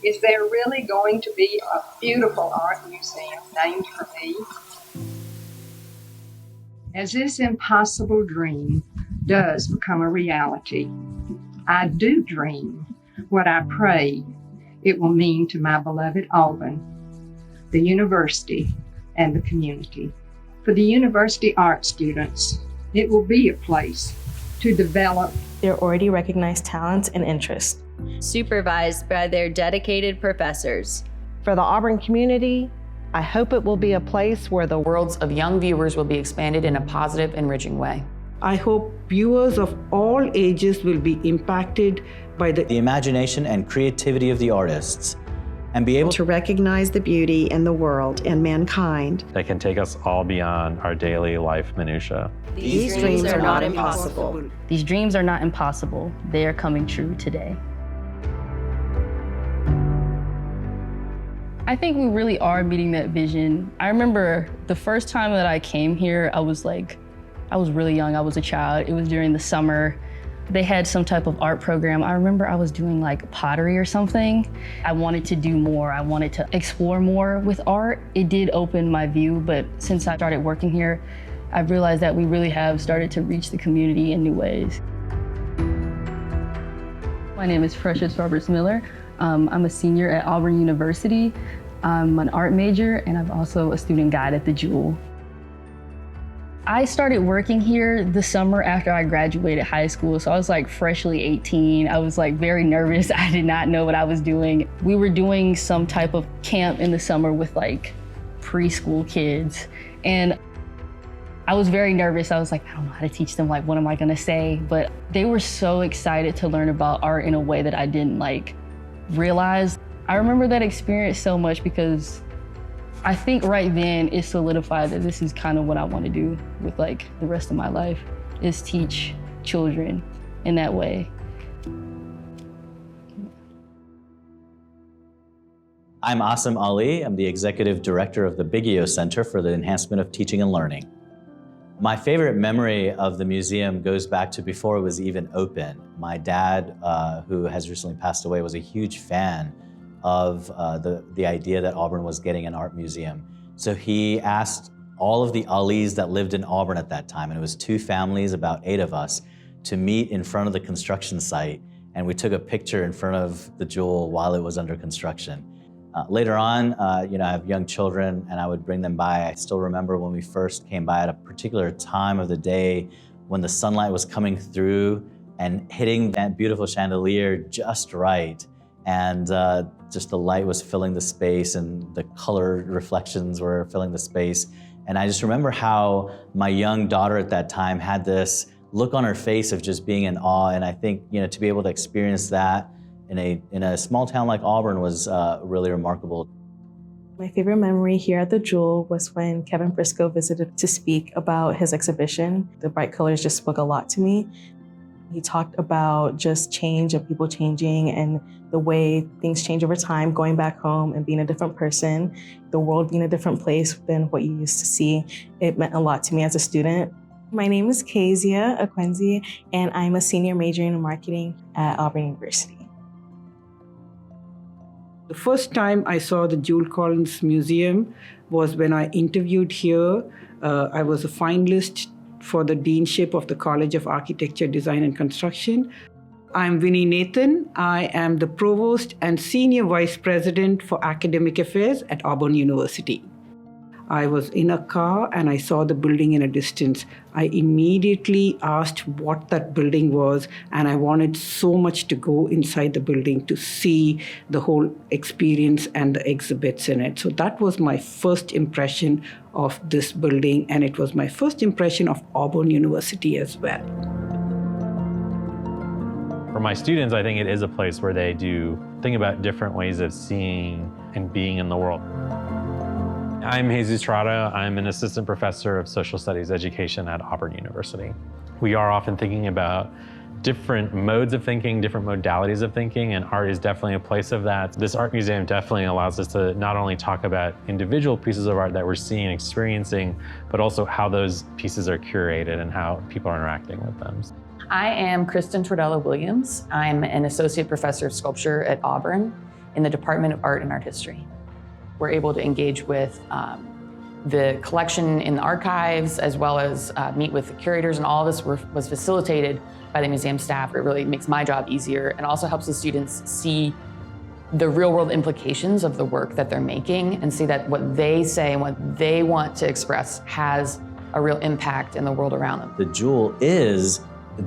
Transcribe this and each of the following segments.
Is there really going to be a beautiful art museum named for me? As this impossible dream does become a reality, I do dream what I pray it will mean to my beloved Auburn, the university, and the community. For the university art students, it will be a place to develop their already recognized talents and interests, supervised by their dedicated professors. For the Auburn community, I hope it will be a place where the worlds of young viewers will be expanded in a positive, enriching way. I hope viewers of all ages will be impacted by the imagination and creativity of the artists and be able to recognize the beauty in the world and mankind that can take us all beyond our daily life minutiae. These dreams are not impossible. These dreams are not impossible. They are coming true today. I think we really are meeting that vision. I remember the first time that I came here, I was really young, I was a child. It was during the summer. They had some type of art program. I remember I was doing like pottery or something. I wanted to do more. I wanted to explore more with art. It did open my view, but since I started working here, I've realized that we really have started to reach the community in new ways. My name is Precious Roberts-Miller. I'm a senior at Auburn University. I'm an art major, and I'm also a student guide at the Jule. I started working here the summer after I graduated high school, so I was like freshly 18. I was like very nervous. I did not know what I was doing. We were doing some type of camp in the summer with like preschool kids, and I was very nervous. I was like, I don't know how to teach them, like what am I gonna say? But they were so excited to learn about art in a way that I didn't like realize. I remember that experience so much because I think right then it solidified that this is kind of what I want to do with like the rest of my life, is teach children in that way. I'm Asim Ali. I'm the Executive Director of the Biggio Center for the Enhancement of Teaching and Learning. My favorite memory of the museum goes back to before it was even open. My dad, who has recently passed away, was a huge fan of the idea that Auburn was getting an art museum. So he asked all of the Alis that lived in Auburn at that time, and it was 2 families, about 8 of us, to meet in front of the construction site. And we took a picture in front of the Jule while it was under construction. Later on, I have young children and I would bring them by. I still remember when we first came by at a particular time of the day when the sunlight was coming through and hitting that beautiful chandelier just right. And just the light was filling the space and the color reflections were filling the space. And I just remember how my young daughter at that time had this look on her face of just being in awe. And I think, to be able to experience that in a small town like Auburn was really remarkable. My favorite memory here at the Jule was when Kevin Briscoe visited to speak about his exhibition. The bright colors just spoke a lot to me. He talked about just change and people changing and the way things change over time, going back home and being a different person, the world being a different place than what you used to see. It meant a lot to me as a student. My name is Kezia Akwenzi, and I'm a senior majoring in marketing at Auburn University. The first time I saw the Jule Collins Museum was when I interviewed here. I was a finalist for the Deanship of the College of Architecture, Design and Construction. I'm Vinnie Nathan. I am the Provost and Senior Vice President for Academic Affairs at Auburn University. I was in a car and I saw the building in a distance. I immediately asked what that building was, and I wanted so much to go inside the building to see the whole experience and the exhibits in it. So that was my first impression of this building, and it was my first impression of Auburn University as well. For my students, I think it is a place where they do think about different ways of seeing and being in the world. I'm Jesus Trada. I'm an assistant professor of social studies education at Auburn University. We are often thinking about different modes of thinking, different modalities of thinking, and art is definitely a place of that. This art museum definitely allows us to not only talk about individual pieces of art that we're seeing and experiencing, but also how those pieces are curated and how people are interacting with them. I am Kristen Tordella Williams. I'm an associate professor of sculpture at Auburn. in the Department of Art and Art History. We're able to engage with the collection in the archives, as well as meet with the curators, and all of this was facilitated by the museum staff. It really makes my job easier and also helps the students see the real world implications of the work that they're making and see that what they say and what they want to express has a real impact in the world around them. The Jule is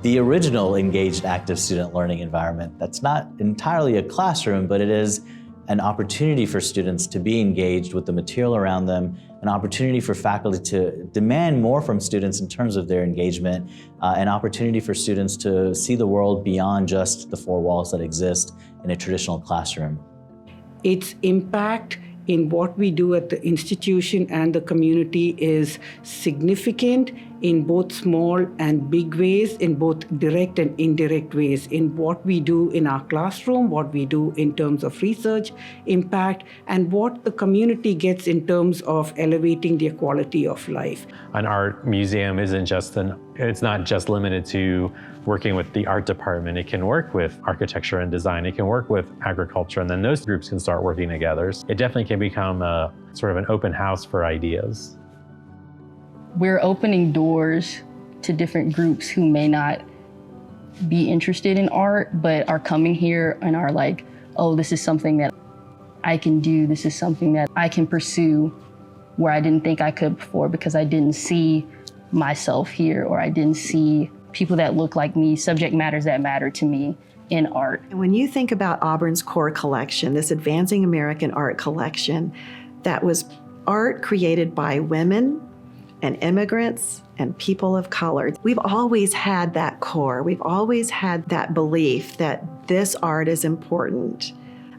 the original engaged active student learning environment. That's not entirely a classroom, but it is an opportunity for students to be engaged with the material around them, an opportunity for faculty to demand more from students in terms of their engagement, an opportunity for students to see the world beyond just the four walls that exist in a traditional classroom. Its impact in what we do at the institution and the community is significant in both small and big ways, in both direct and indirect ways, in what we do in our classroom, what we do in terms of research impact, and what the community gets in terms of elevating their quality of life. An art museum it's not just limited to working with the art department. It can work with architecture and design. It can work with agriculture, and then those groups can start working together. It definitely can become a sort of an open house for ideas. We're opening doors to different groups who may not be interested in art, but are coming here and are like, oh, this is something that I can do. This is something that I can pursue where I didn't think I could before because I didn't see myself here, or I didn't see people that look like me, subject matters that matter to me in art. And when you think about Auburn's core collection, this Advancing American Art collection, that was art created by women and immigrants and people of color. We've always had that core. We've always had that belief that this art is important.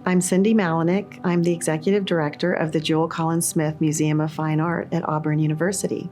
I'm Cindy Malinick. I'm the executive director of the Jule Collins Smith Museum of Fine Art at Auburn University.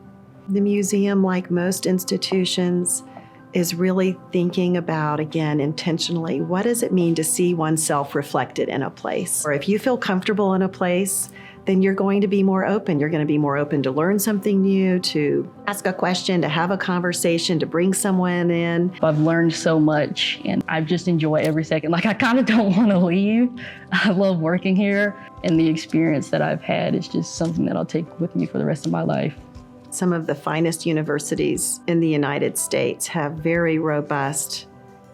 The museum, like most institutions, is really thinking about, again, intentionally, what does it mean to see oneself reflected in a place? Or if you feel comfortable in a place, then you're going to be more open. You're going to be more open to learn something new, to ask a question, to have a conversation, to bring someone in. I've learned so much and I just enjoy every second. Like, I kind of don't want to leave. I love working here, and the experience that I've had is just something that I'll take with me for the rest of my life. Some of the finest universities in the United States have very robust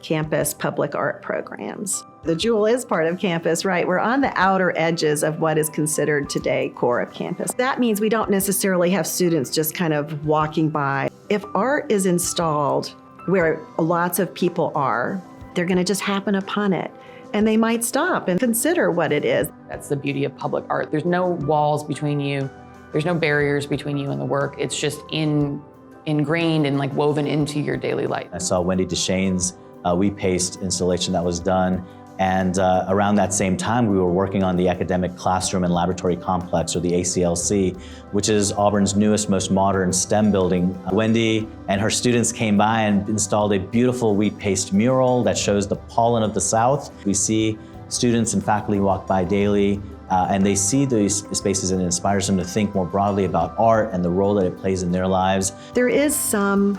campus public art programs. The Jule is part of campus, right? We're on the outer edges of what is considered today core of campus. That means we don't necessarily have students just kind of walking by. If art is installed where lots of people are, they're going to just happen upon it. And they might stop and consider what it is. That's the beauty of public art. There's no walls between you. There's no barriers between you and the work. It's just ingrained and like woven into your daily life. I saw Wendy Deschain's wheat paste installation that was done. And around that same time, we were working on the Academic Classroom and Laboratory Complex, or the ACLC, which is Auburn's newest, most modern STEM building. Wendy and her students came by and installed a beautiful wheat paste mural that shows the pollen of the South. We see students and faculty walk by daily, and they see these spaces, and it inspires them to think more broadly about art and the role that it plays in their lives. There is some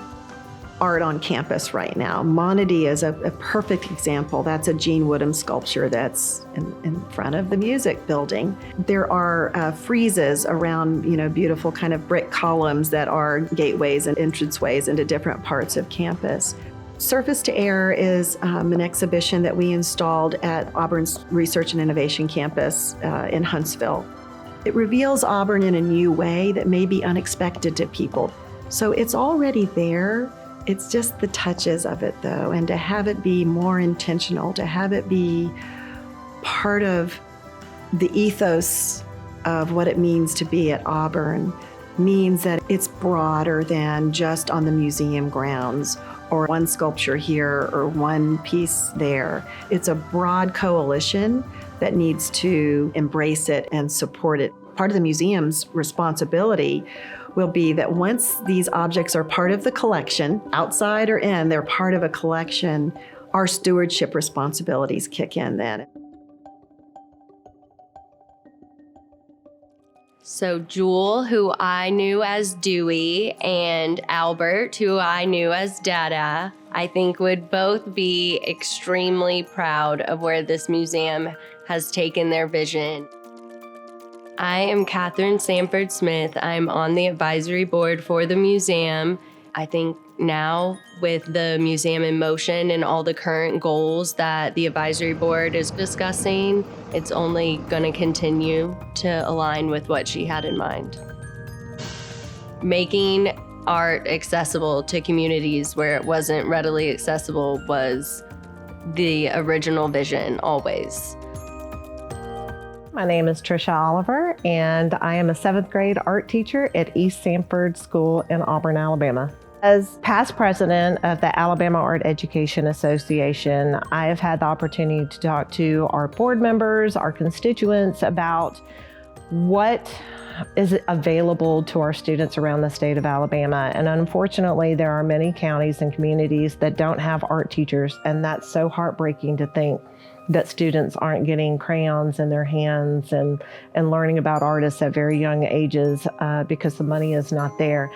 art on campus right now. Monody is a perfect example. That's a Gene Woodham sculpture that's in front of the music building. There are friezes around, beautiful kind of brick columns that are gateways and entranceways into different parts of campus. Surface to Air is an exhibition that we installed at Auburn's Research and Innovation Campus in Huntsville. It reveals Auburn in a new way that may be unexpected to people. So it's already there. It's just the touches of it, though, and to have it be more intentional, to have it be part of the ethos of what it means to be at Auburn means that it's broader than just on the museum grounds or one sculpture here or one piece there. It's a broad coalition that needs to embrace it and support it. Part of the museum's responsibility will be that once these objects are part of the collection, outside or in, they're part of a collection, our stewardship responsibilities kick in then. So Jule, who I knew as Dewey, and Albert, who I knew as Dada, I think would both be extremely proud of where this museum has taken their vision. I am Catherine Sanford Smith. I'm on the advisory board for the museum. I think now with the museum in motion and all the current goals that the advisory board is discussing, it's only going to continue to align with what she had in mind. Making art accessible to communities where it wasn't readily accessible was the original vision always. My name is Trisha Oliver, and I am a 7th grade art teacher at East Sanford School in Auburn, Alabama. As past president of the Alabama Art Education Association, I have had the opportunity to talk to our board members, our constituents about what is available to our students around the state of Alabama. And unfortunately, there are many counties and communities that don't have art teachers, and that's so heartbreaking to think that students aren't getting crayons in their hands and learning about artists at very young ages because the money is not there.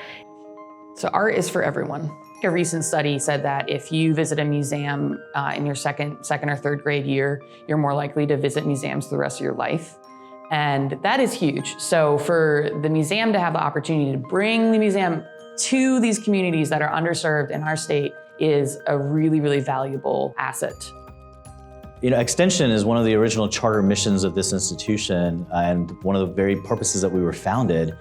So art is for everyone. A recent study said that if you visit a museum in your second or third grade year, you're more likely to visit museums the rest of your life. And that is huge. So for the museum to have the opportunity to bring the museum to these communities that are underserved in our state is a really, really valuable asset. You know, extension is one of the original charter missions of this institution and one of the very purposes that we were founded.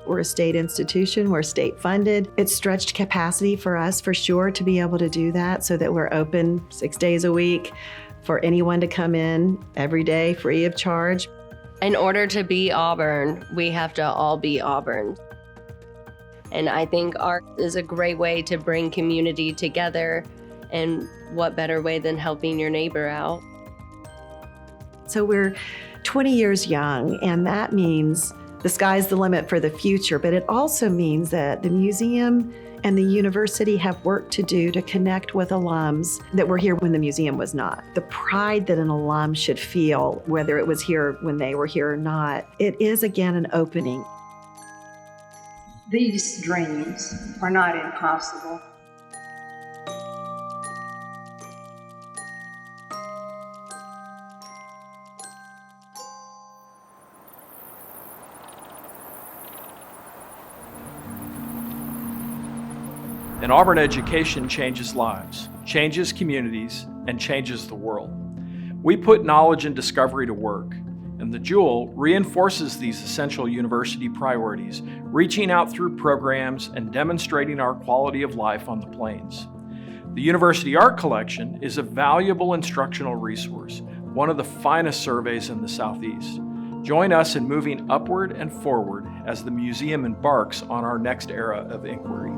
We're a state institution, we're state funded. It's stretched capacity for us for sure to be able to do that so that we're open 6 days a week for anyone to come in every day free of charge. In order to be Auburn, we have to all be Auburn. And I think art is a great way to bring community together, and what better way than helping your neighbor out? So we're 20 years young, and that means the sky's the limit for the future, but it also means that the museum and the university have work to do to connect with alums that were here when the museum was not. The pride that an alum should feel, whether it was here when they were here or not, it is again an opening. These dreams are not impossible. And Auburn education changes lives, changes communities, and changes the world. We put knowledge and discovery to work, and the Jule reinforces these essential university priorities, reaching out through programs and demonstrating our quality of life on the plains. The University Art Collection is a valuable instructional resource, one of the finest surveys in the Southeast. Join us in moving upward and forward as the museum embarks on our next era of inquiry.